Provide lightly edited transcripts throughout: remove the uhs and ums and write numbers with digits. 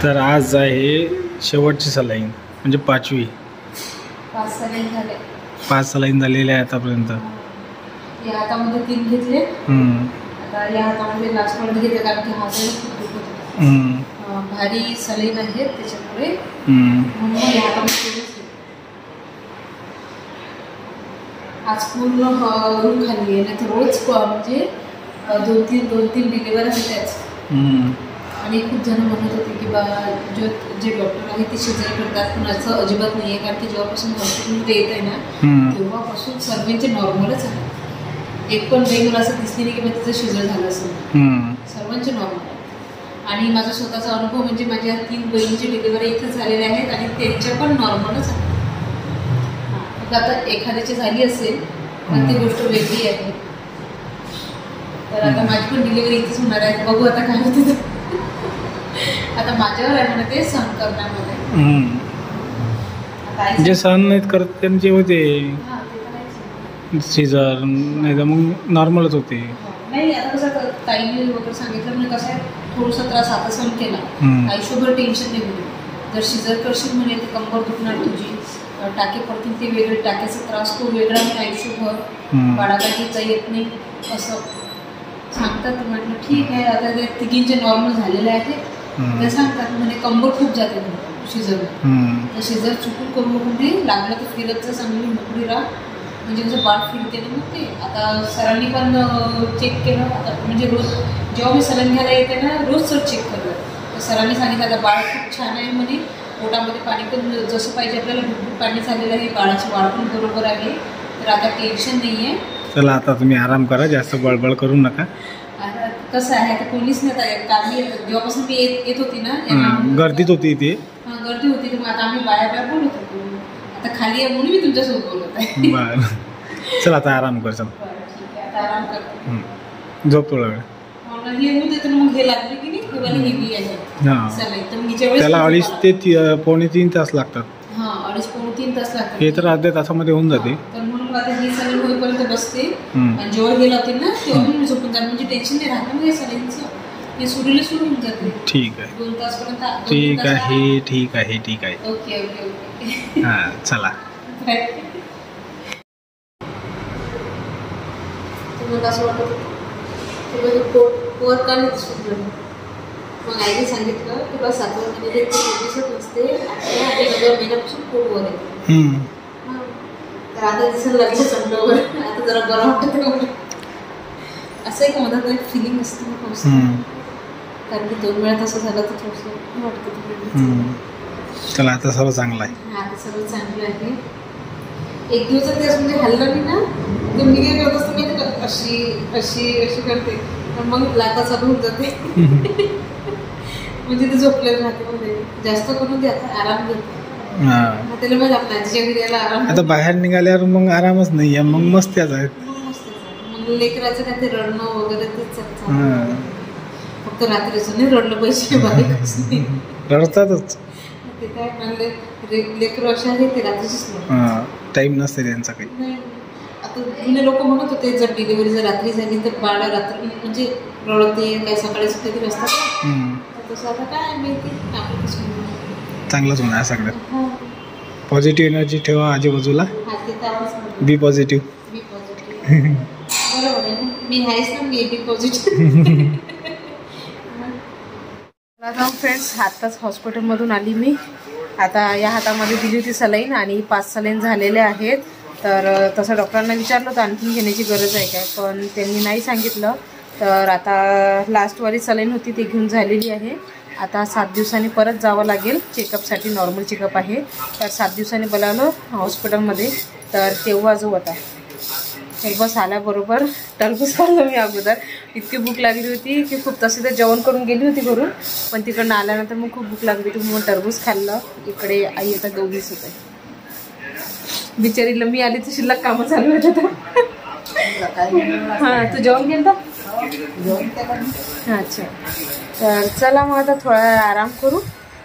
तर आज आहे शेवटची सलाईन म्हणजे 5वी. 5 सलाईन झाले. 5 सलाईन झालेले आहे आतापर्यंत. या हातामध्ये 3 घेतले. आता या हातामध्ये लास्ट मध्ये घेतले कारण की हात खूप दुखत होता. भारी सलाईन आहे त्याच्यामुळे म्हणून या हातामध्ये आज पूर्ण रूम खाली आहे. नाही तर रोज म्हणजे 2-3 डिलिव्हरी होत्याच. आणि खूप जण म्हणत होते की बा जे डॉक्टर आहे ते सिझर करतात, पण असं अजिबात नाही आहे. कारण की जेव्हापासून हॉस्पिटलमध्ये येत आहे ना तेव्हापासून सर्वांचे नॉर्मलच आहे. एक पण बाई मला असं दिसली नाही की बा तिचं सिझर झालं असेल. सर्वांचे नॉर्मल आहे. आणि माझा स्वतःचा अनुभव म्हणजे माझ्या 3 बहिणीची डिलिव्हरी इथं झालेल्या आहेत आणि त्यांच्या पण नॉर्मलच आहे. मग आता एखाद्याची झाली असेल तर ती गोष्ट वेगळी आहे. तर आता माझी पण डिलिव्हरी इथेच होणार आहे. बघू आता काय होतं. आता माझ्यावर आहे म्हणा ते सहन करण्यामध्ये. जे सहन नाहीत करत त्यांचे होते सीझर, नाही तर मग नॉर्मलच होते. नाही आता कसं ताईने वगैरे सांगितलं म्हणजे कसं आहे थोडासा त्रास आता सहन केला आयुष्यभर टेन्शन नाही होईल. जर सीझर करशील म्हणे ते कंबर दुखणार तुझी, टाके पडतील ते वेगळे, टाक्याचा त्रास तो वेगळा नाही आयुष्यभर, बाळाला घेता येत नाही असं सांगतात. म्हटलं ठीक आहे. आता ते तिघींचे नॉर्मल झालेले आहेत ते सांगतात म्हणे कंबर खूप जाते शिजर. तर शिजर चुकून करू म्हणजे लागलं तर फिरतचं चांगली मोकळी राहा म्हणजे कसं बाळ फिरते ना. मग ते आता सरांनी पण चेक केलं. आता म्हणजे रोज जेव्हा मी सलाईन घ्यायला येते ना रोज सर चेक करलं. तर सरांनी सांगितलं आता बाळ खूप छान आहे म्हणे, पोटामध्ये पाणी पण जसं पाहिजे आपल्याला भरपूर पाणी झालेलं आहे, बाळाची वाढ पण बरोबर आहे, तर आता टेन्शन नाही आहे. चला आता तुम्ही आराम करा, जास्त बळबळ करू नका. कसं आहे आता कोणीच नाही. कारण जेव्हापासून मी येत होती ना गर्दीत होती इथे. गर्दी होती तर मग आता आम्ही बाया बोलत होतो. आता खाली आहे म्हणून मी तुमच्यासोबत बोलत आहे. बरं चला आता आराम कर. चल ठीक आहे आता आराम करते. झोप थोडा वेळ. हे होत येतं मग हे लागले की नाही तुम्हाला हेवी आहे. त्याला 2.5 ते 2.25 तास लागतात. 2.5-3 तास लागतात. हे तर अर्ध्या तासामध्ये होऊन जाते. तर म्हणून आता ही सलाईन होईपर्यंत बसते आणि जेव्हा गेला होती ना तेव्हा मी झोपून जाते म्हणजे टेन्शन नाही राहत ना सलाईनचं. हे सुरू होऊन जाते. ठीक आहे. 2 तासपर्यंत. ठीक आहे ठीक आहे ठीक आहे. Okay okay okay. हां चला. तुम्हाला असं वाटत पोर का नाही सुटलं. मग आईने सांगितलं की बस 7व्या महिन्यात दिसत नसते, 9व्या महिन्यापासून पोट वर येते. तर आता दिसायला लागलं समजावं. आता जरा बरं वाटतं. असं एक मधात एक फिलिंग असते ना कारण की 2 वेळा तसं झालं तर थोडंसं वाटतं. चला आता सर्व चांगलं आहे. आता सर्व चांगलं आहे. एक दिवस ते असं म्हणजे हल्लं नाही ना तर मी काय करत असते माहिती का अशी अशी अशी करते पण मग लाटा चालू होत जाते. म्हणजे ते झोपलेलं राहते मध्ये जास्त करून ते आता आराम घेते. त्याला मग आपल्या आजीच्या घरी यायला आराम. आता बाहेर निघाल्यावर मग आरामच नाही आहे, मग मस्त्याच आहेत. मग लेकराचं काय ते रडणं वगैरे तेच चालतं. फक्त रात्रीचं नाही रडलं पाहिजे, बारीक रडतातच ते काय म्हणले लेकरं असे आहे ते रात्रीचीच टाईम नसते त्यांचा काही. आता जुने लोक म्हणत होते जर डिलिव्हरी जर रात्री झाली तर बाळ रात्री म्हणजे रडते काय सकाळी कधी असतात. तसं आता काय माहिती चांगलंच होणार सगळं. पॉझिटिव्ह एनर्जी ठेवा आजूबाजूला. बी पॉझिटिव्ह. बरोबर आहे. मी आहेच ना, मी बी पॉझिटिव्ह. फ्रेंड्स आत्ताच हॉस्पिटलमधून आली मी. आता या हातामध्ये दिली होती सलाईन आणि 5 सलाईन झालेल्या आहेत. तर तसं डॉक्टरांना विचारलं होतं आणखीन घेण्याची गरज आहे काय, पण त्यांनी नाही सांगितलं. तर आता लास्टवाली सलाईन होती ती घेऊन झालेली आहे. आता 7 दिवसांनी परत जावं लागेल चेकअपसाठी. नॉर्मल चेकअप आहे. तर 7 दिवसांनी बोलावलं हॉस्पिटलमध्ये. तर तेव्हा जो होता बस आल्याबरोबर टरबूज खाल्लं मी अगोदर. इतकी भूक लागली होती की खूप. तशी तर जेवण करून गेली होती घरून पण तिकडनं आल्यानंतर मग खूप भूक लागली होती म्हणून टरबूज खाल्लं. इकडे आई आता 2:20 होते. बिचारीला मी आली तर शिल्लक कामं चालू होत. हां तू जेवण केलं. अच्छा तर चला मग आता थोडा आराम करू.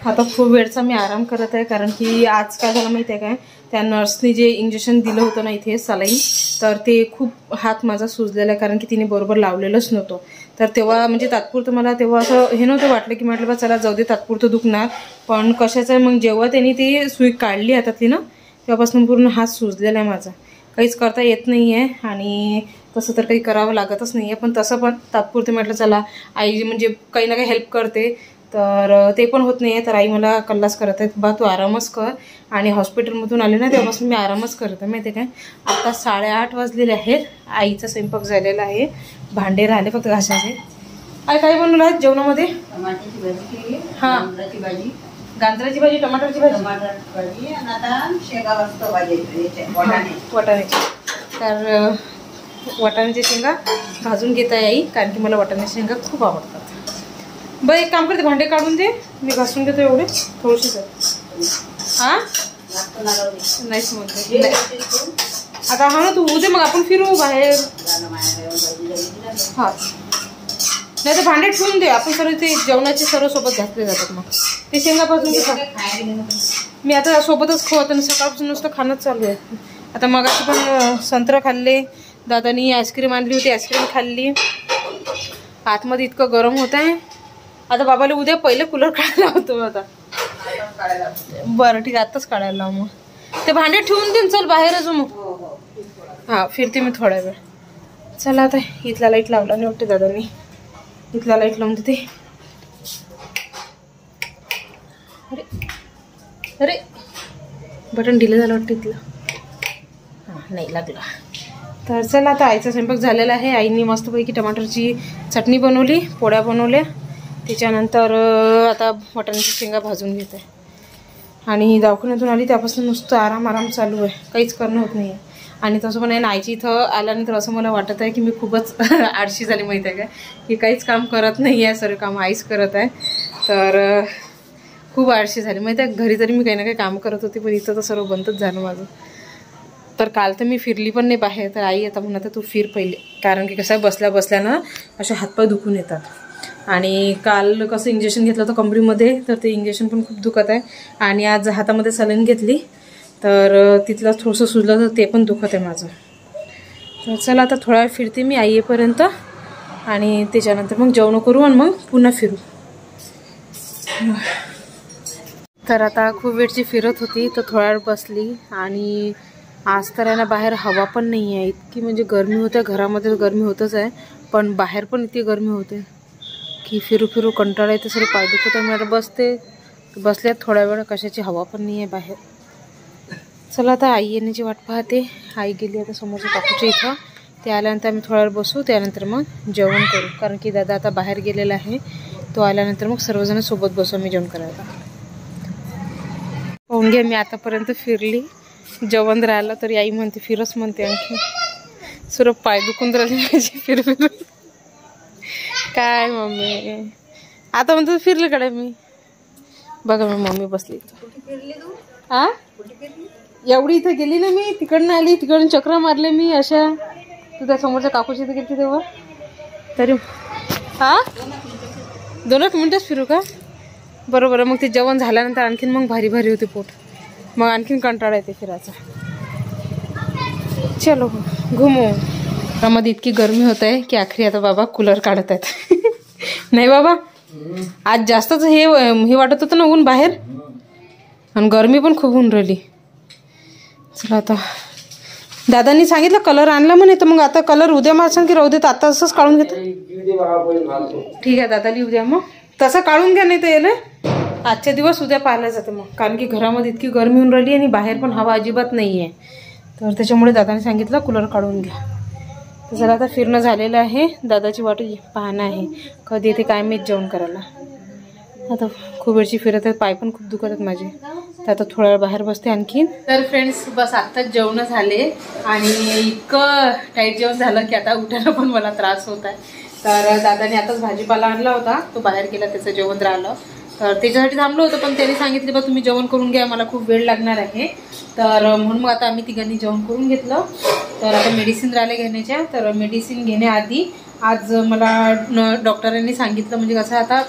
आता खूप वेळचा मी आराम करत आहे कारण की आज काय झालं माहिती आहे काय, त्या नर्सने जे इंजेक्शन दिलं होतं ना इथे सलाईन, तर ते खूप हात माझा सुजलेला आहे कारण की तिने बरोबर लावलेलंच नव्हतं. तर तेव्हा म्हणजे तात्पुरतं मला तेव्हा असं हे नव्हतं वाटलं की म्हटलं बा चला जाऊ दे तात्पुरतं दुखणार, पण कशाचं मग जेव्हा त्यांनी ती सुई काढली हातातली ना तेव्हापासून पूर्ण हात सुजलेला आहे माझा, काहीच करता येत नाही आहे आणि तसं तर काही करावं लागतच नाही आहे. पण तसं पण तात्पुरते म्हटलं चला आई म्हणजे काही ना काही हेल्प करते, तर ते पण होत नाही आहे. तर आई मला कल्लास करत आहेत बा तू आरामच कर, आणि हॉस्पिटलमधून आले ना तेव्हापासून मी आरामच करत आहे माहिती आहे काय. आता 8:30 वाजलेले आहेत, आईचा स्वयंपाक झालेला आहे, भांडे राहिले फक्त घासायचे. आई काय बनवलं आहे जेवणामध्ये? टमाट्याची भाजी केली, हां गाजराची भाजी, गाजराची भाजी, टमाटरची भाजी, टमाटरची भाजी आणि आता शेंगा मस्त भाजी वाटाण्याची. तर वाटाण्याच्या शेंगा भाजून घेत आहे आई, कारण की मला वाटाण्याच्या शेंगा खूप आवडतात. बरं एक काम करते, भांडे काढून दे, मी घासून घेतो एवढे थोडेसेच आहे. हां नाहीच म्हणते आता. हा ना तू उद्या मग आपण फिरू बाहेर. हां नाही तर भांडे ठेवून दे, आपण सर्व ते जेवणाचे सर्व सोबत घातले जातात. मग ते शेंगा भाजून घेतो मी आता सोबतच खवत, आणि सकाळपासून नुसतं खाणंच चालू आहे. आता मगाशी पण संत्र खाल्ले, दादानी आईस्क्रीम आणली होती, आईस्क्रीम खाल्ली. आतमध्ये इतकं गरम होत आहे. आता बाबाला उद्या पहिले कूलर काढायला होतो. आता बरं ठीक आहे, आत्ताच काढायला लाव. मग ते भांडे ठेवून देईन, चल बाहेर अजून. मग हां फिरते मी थोडा वेळ. चला आता इथला लाईट लावला नाही वाटते दादांनी, इथला लाईट लावून देते. अरे अरे बटन डिले झालं वाटतं इथलं. हां नाही लागला. तर चला आता आईचा स्वयंपाक झालेला आहे. आईने मस्तपैकी टमाटरची चटणी बनवली, पोळ्या बनवल्या, त्याच्यानंतर आता वाटाण्याची शेंगा भाजून घेते. आणि दवाखान्यातून आली त्यापासून नुसतं आराम चालू आहे, काहीच करणं होत नाही आहे. आणि तसं पण आहे ना, आईची इथं आल्यानंतर असं मला वाटत आहे की मी खूपच आळशी झाली माहीत आहे का, की काहीच काम करत नाही आहे, सर्व काम आईच करत आहे. तर खूप आळशी झाली माहीत आहे. घरी तरी मी काही ना काही काम करत होते, पण इथं तर सर्व बंदच झालं माझं. तर काल तर मी फिरली पण नाही बाहेर. तर आई आता म्हणत तू फिर पहिले, कारण की कसं बसल्या बसल्यानं असे हातपाय दुखून येतात. आणि काल कसं इंजेक्शन घेतलं होतं कमरीमध्ये, तर ते इंजेक्शन पण खूप दुखत आहे. आणि आज हातामध्ये सलाईन घेतली, तर तिथलं थोडंसं सुजलं तर ते पण दुखत आहे माझं. तर चला आता थोडा वेळ फिरते मी आई येईपर्यंत, आणि त्याच्यानंतर मग जेवण करू आणि मग पुन्हा फिरू. तर आता खूप वेळची फिरत होती, तर थोडा वेळ बसली. आणि आज तर आहे ना बाहेर हवा पण नाही आहे, इतकी म्हणजे गरमी होते. घरामध्ये गरमी होतच आहे, पण बाहेर पण इतकी गरमी होते की फिरू फिरू कंटाळा येते, सर्व पाय दुखत आहे. मला बसल्यात थोड्या वेळ, कशाची हवा पण नाही आहे बाहेर. चला आता आई येण्याची वाट पाहते. आई गेली आता समोरच्या काकूच्या इथं, ते आल्यानंतर आम्ही थोड्या वेळ बसू, त्यानंतर मग जेवण करू. कारण की दादा आता बाहेर गेलेला आहे, तो आल्यानंतर मग सर्वजण सोबत बसू आम्ही जेवण करायला. पाहून घ्या, मी आतापर्यंत फिरली, जेवण राहिलं तरी आई म्हणते फिरच म्हणते. आणखी सर्व पाय दुखून राहिले माझे फिर फिरून. काय मम्मी आता म्हणतो फिरले कडे मी. बघा मी मम्मी बसली. हा एवढी इथं गेली ना मी, तिकडनं आली, तिकडून चक्र मारले मी अशा. तू त्या समोरच्या काकूची इथं गेली तेव्हा तरी. हा 2 मिनिटच फिरू का? बरोबर. मग ते जेवण झाल्यानंतर आणखीन मग भारी भारी होते पोट, मग आणखीन कंटाळा येते फिरायचा. चलो घुमो. मध्ये इतकी गरमी होत आहे की आखरी आता बाबा कूलर काढत आहेत. नाही बाबा आज जास्तच हे वाटत होतं ना ऊन बाहेर, आणि गरमी पण खूप होऊन राहिली. चला आता दादांनी सांगितलं कलर आणला म्हणे, तर मग आता कलर उद्या मला सांग की राहू देत, आता असंच काढून घेतो. ठीक आहे दादा लिहू द्या, मग तसं काढून घ्या, नाही तर येलं आजच्या दिवस उद्या पाहायला जाते मग. कारण की घरामध्ये इतकी गरमी होऊन राहिली आणि बाहेर पण हवा अजिबात नाही आहे, तर त्याच्यामुळे दादाने सांगितलं कूलर काढून घ्या. तर जरा आता फिरणं झालेलं आहे, दादाची वाट पाहणं आहे कधी येते काय माहीत जेवण करायला. आता खूप वेळची फिरत आहेत, पाय पण खूप दुखत आहेत माझे. तर आता थोड्या वेळ बाहेर बसते आणखीन. तर फ्रेंड्स बस आत्ताच जेवण झाले, आणि इतकं टाईट जेवण झालं की आता उठायला पण मला त्रास होत आहे. तर दादाने आताच भाजीपाला आणला होता, तो बाहेर गेला, त्याचं जेवण राहिलं, तर त्याच्यासाठी थांबलो होतो. पण त्यांनी सांगितले बा तुम्ही जेवण करून घ्या, मला खूप वेळ लागणार आहे. तर म्हणून मग आता आम्ही तिघांनी जेवण करून घेतलं. तर आता मेडिसिन राहिले घेण्याच्या, तर मेडिसिन घेण्याआधी आज मला डॉक्टरांनी सांगितलं, म्हणजे कसं आता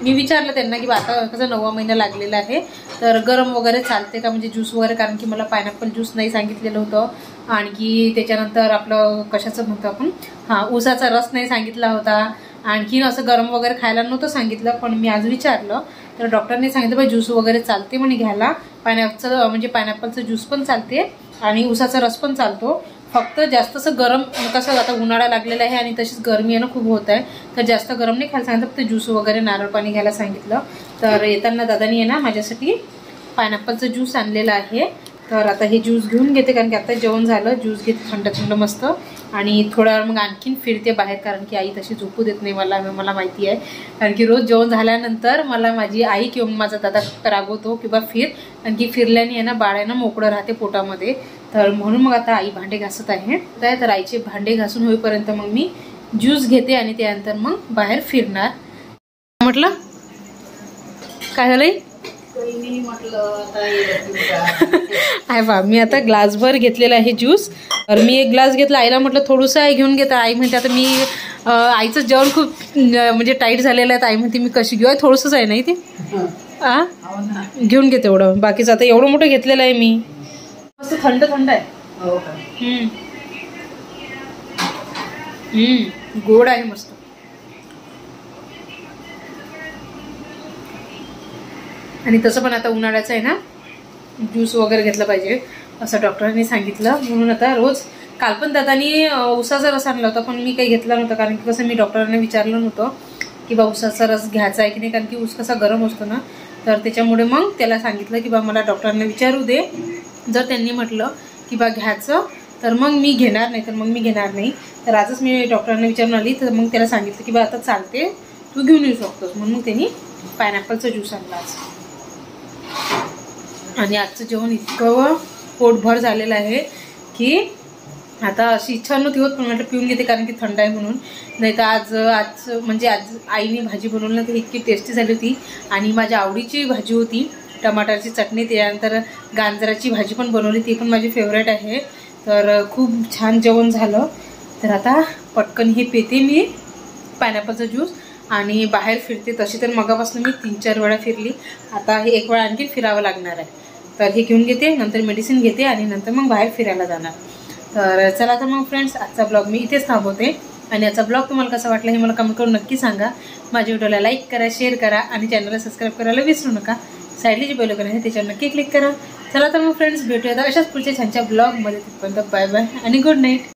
मी विचारलं त्यांना की आता कसं 9वा महिना लागलेला आहे, तर गरम वगैरे चालते का, म्हणजे ज्यूस वगैरे. कारण की मला पायनॅपल ज्यूस नाही सांगितलेलं होतं, आणखी त्याच्यानंतर आपलं कशाचं म्हणतो आपण, हां ऊसाचा रस नाही सांगितला होता, आणखीन असं गरम वगैरे खायला नव्हतं सांगितलं, पण मी आज विचारलं तर डॉक्टरने सांगितलं बाई ज्यूस वगैरे चालते म्हणे घ्यायला. पायनॅपलचं ज्यूस पण चालते आणि उसाचा रस पण चालतो. फक्त जास्त असं गरम, कसं आता उन्हाळा लागलेला आहे आणि तशीच गरमी आहे ना खूप होत आहे, तर जास्त गरम नाही खायला सांगितलं, फक्त ज्यूस वगैरे नारळ पाणी घ्यायला सांगितलं. तर येताना दादानी आहे ना माझ्यासाठी पायनॅपलचं ज्यूस आणलेलं आहे. तर आता हे ज्यूस घेऊन घेते, कारण की आता जेवण झालं, ज्यूस घेते थंड थंड मस्त. आणि थोड्या वेळ मग आणखीन फिरते बाहेर, कारण की आई तशी झोपू देत नाही मला माहिती आहे. कारण की रोज जेवण झाल्यानंतर मला माझी आई किंवा माझा दादा रागवतो किंवा कारण की फिरल्याने आहे ना बाळांना मोकळं राहते पोटामध्ये. तर म्हणून मग आता आई भांडे घासत आहे. तर आईचे भांडे घासून होईपर्यंत मग मी ज्यूस घेते आणि त्यानंतर मग बाहेर फिरणार. म्हटलं काय झालंय आहे बा, मी आता ग्लासभर घेतलेला आहे ज्यूस. तर मी एक ग्लास घेतला, आईला म्हटलं थोडंसं आई घेऊन घेता. आई म्हणते आता मी आईचं जेवण खूप म्हणजे टाईट झालेलं आहे, आई म्हणते मी कशी घेऊ, थोडंसंच आहे नाही ते घेऊन घेते एवढं. बाकीचं आता एवढं मोठं घेतलेलं आहे मी, मस्त थंड थंड आहे. गोड आहे मस्त. आणि तसं पण आता उन्हाळ्याचं आहे ना, ज्यूस वगैरे घेतलं पाहिजे असं डॉक्टरांनी सांगितलं. म्हणून आता रोज, काल पण दादानी उसाचा रस आणला होता, पण मी काही घेतला नव्हता, कारण की कसं मी डॉक्टरांना विचारलं नव्हतं की बा उसाचा रस घ्यायचा आहे की नाही, कारण की ऊस कसा गरम असतो ना. तर त्याच्यामुळे मग त्याला सांगितलं की बा मला डॉक्टरांना विचारू दे, जर त्यांनी म्हटलं की बा घ्यायचं तर मग मी घेणार, नाही तर मग मी घेणार नाही. तर आजच मी डॉक्टरांना विचारून आली, तर मग त्याला सांगितलं की बा आता चालते, तू घेऊन येऊ शकतोस. म्हणून मग त्यांनी पायनॅपलचा ज्यूस आणला आज. आणि आजचं जेवण इतकं पोटभर झालेलं आहे की आता अशी इच्छा नव्हती होत, पण म्हटलं पिऊन घेते कारण की थंड आहे म्हणून. नाही तर आज म्हणजे आज आईने भाजी बनवली ना, ती इतकी टेस्टी झाली होती. आणि माझ्या आवडीची भाजी होती, टमाटरची चटणी, त्यानंतर गाजराची भाजी पण बनवली, ती पण माझी फेवरेट आहे. तर खूप छान जेवण झालं. तर आता पटकन हे पिते मी पायनॅपलचा ज्यूस आणि बाहेर फिरते. तशी तर मगापासून मी 3-4 वेळा फिरली, आता हे एक वेळा आणखी फिरावं लागणार आहे. तर हे घेऊन घेते, नंतर मेडिसिन घेते आणि नंतर मग बाहेर फिरायला जाणार. तर चला तर मग फ्रेंड्स, आजचा ब्लॉग मी इथेच थांबवते. आणि याचा ब्लॉग तुम्हाला कसा वाटला हे मला कमेंट करून नक्की सांगा. माझ्या व्हिडिओला लाईक करा, शेअर करा आणि चॅनलला सबस्क्राईब करायला विसरू नका. साईडली जे बेल आयकॉन आहे त्याच्यावर नक्की क्लिक करा. चला तर मग फ्रेंड्स, भेटूया अशाच पुढच्या छानच्या ब्लॉगमध्ये. तिथपर्यंत बाय बाय आणि गुड नाईट.